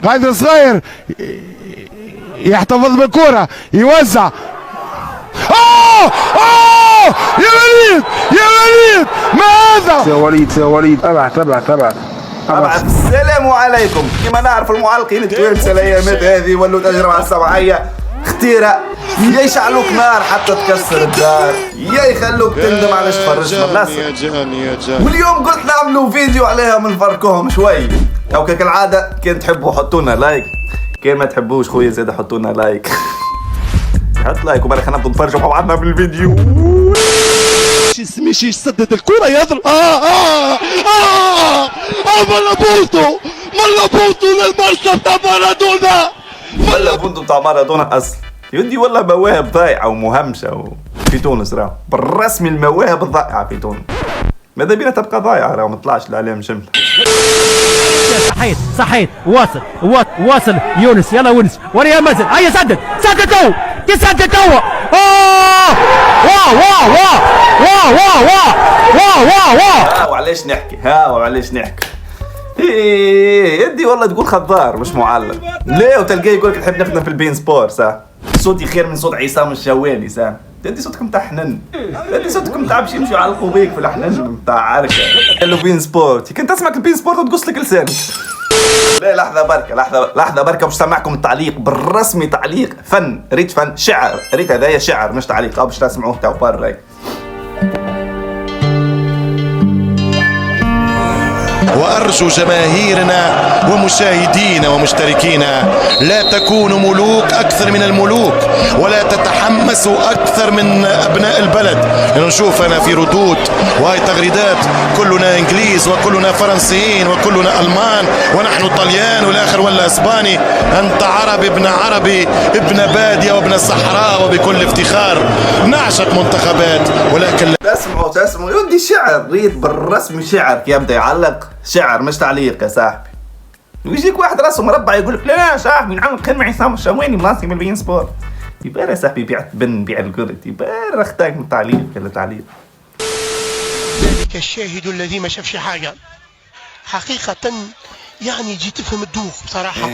غايد صغير يحتفظ بالكرة يوزع. يا وليد يا وليد ما هذا؟ يا وليد يا وليد تبع السلام عليكم. كما نعرف المعلقين التوانسه الايامات هذه ولوا تجربه السمعيه اختيره، يا يشعلوك نار حتى تكسر الدار، يا يخلوك تندم علاش تفرجت من النصر. واليوم قلت نعملوا فيديو عليها ونفركوهم شوي. او كالعاده كان تحبوا حطوا لنا لايك، كان ما تحبوش خويا زاد حطوا لنا لايك. حط لايك وبارك نبدو نتفرجوا مع بعضنا بالفيديو. مشي سدد الكرة يضرب ملابوتو للمرسى بتاع مارادونا، ملابوتو بتاع مارادونا اصل يدي والله مواهب ضايعه ومهمشه في تونس. راهو بالرسمي المواهب الضائعه في تونس، ماذا بينا تبقى ضايعه، راهو ما طلعش الاعلام جمله. صحيت واصل يونس، يلا ونس وريا مازن، هيا سدد تو تسدد تو. وعلاش نحكي وعلاش نحكي يدي والله تقول خضار مش معلق. لا وتلقاه يقول لك نحب نخدم في البين سبور صح، صوتي خير من صوت عصام الشوالي صح. تدي صوتكم تاع حنن، تدي صوتكم تاع باش يمشوا يعلقوا بيك في الحنن تاع عركه. قال له بين سبورت، كنت تسمع البين سبورت وتقص لك لسانك. لا لحظه بركه باش سمعكم التعليق بالرسمي، تعليق فن، ريت فن شعر، ريت هذايا شعر مش تعليق، باش تسمعوه تو برا. وأرجو جماهيرنا ومشاهدينا ومشتركينا لا تكونوا ملوك أكثر من الملوك، ولا تتحمسوا أكثر من أبناء البلد. نشوف أنا في ردود وهي تغريدات كلنا إنجليز وكلنا فرنسيين وكلنا ألمان ونحن طليان والآخر ولا إسباني. أنت عربي ابن عربي ابن بادية وابن الصحراء، وبكل افتخار نعشق منتخبات. ولكن تسمعوا يودي شعر، ريت بالرسمي شعر يبدا يعلق شعر مش تعليق يا صاحبي. ويجيك واحد راسه مربع يقول لك لا صاحبي نعمل خدمه عصام الشواني ملاسي من البين سبور. يبقى يا صاحبي بيع بن بيع القرد، يبقى اختاك من التعليق ولا تعليق. ذلك الشاهد الذي ما شافش حاجه حقيقه، يعني جيت تفهم الدوخ بصراحه.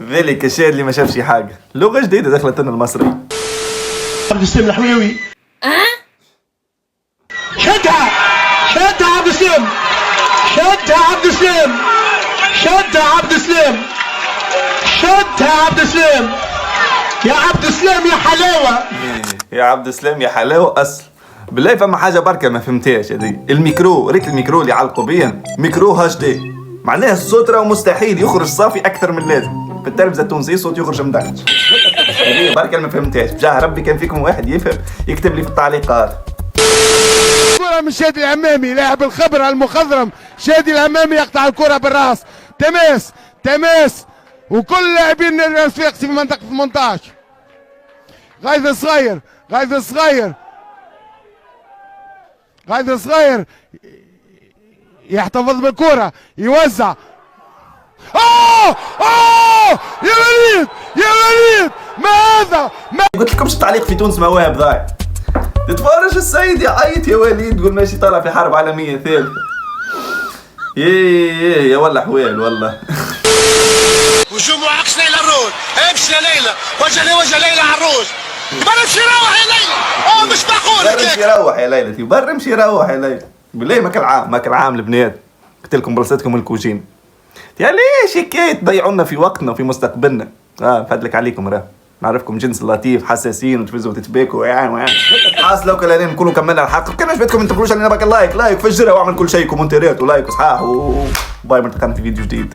ذلك الشاهد اللي ما شافش حاجه، لغه جديده دخلت لنا المصري. عبد السلام الحميوي شدها عبد السلام، شدها عبد السلام يا عبد السلام يا حلاوه، يا عبد السلام يا حلاوه. اصل بالله فما حاجه بركه ما فهمتهاش هذه. الميكرو، ريت الميكرو اللي علقوا بيه ميكرو اتش دي، معناها الصوت راه مستحيل يخرج صافي اكثر من لازم. في التلفزه التونسيه الصوت يخرج مدغج. هذه بركه ما فهمتهاش. بجاه ربي كان فيكم واحد يفهم يكتب لي في التعليقات. كرة من شادي العمامي، لاعب الخبرة المخضرم شادي العمامي يقطع الكرة بالراس، تماس وكل لاعبين الرفيق في منطقة 18. غايد صغير يحتفظ بالكرة يوزع. يا وليد ما هذا؟ قلت لكمش التعليق في تونس مواهب ضايع. تتفرج السيد يعيط يا وليد تقول ماشي طالع في حرب عالمية ثالثة. يا والله حوال والله. وجمعوا عكس ليلى الروج، امشي يا ليلى، وجه ليلى على الروج. برمشي روح يا ليلى، مش معقول برمشي روح يا ليلى، برمشي روح يا ليلى. بالله ما كان عام البنات. قلت لكم برصتكم الكوجين. يا ليش هيك تضيعونا في وقتنا وفي مستقبلنا؟ فضلك عليكم راه. نعرفكم جنس لطيف حساسين وتفزوا وتتباكوا حاس لو كان نكونوا كملنا الحلقه. كان عجبتكم ما تنسوش علينا لايك فجرها واعمل كل شيء كومنتات ولايك وصحاح وباي. ملتقانا في فيديو جديد.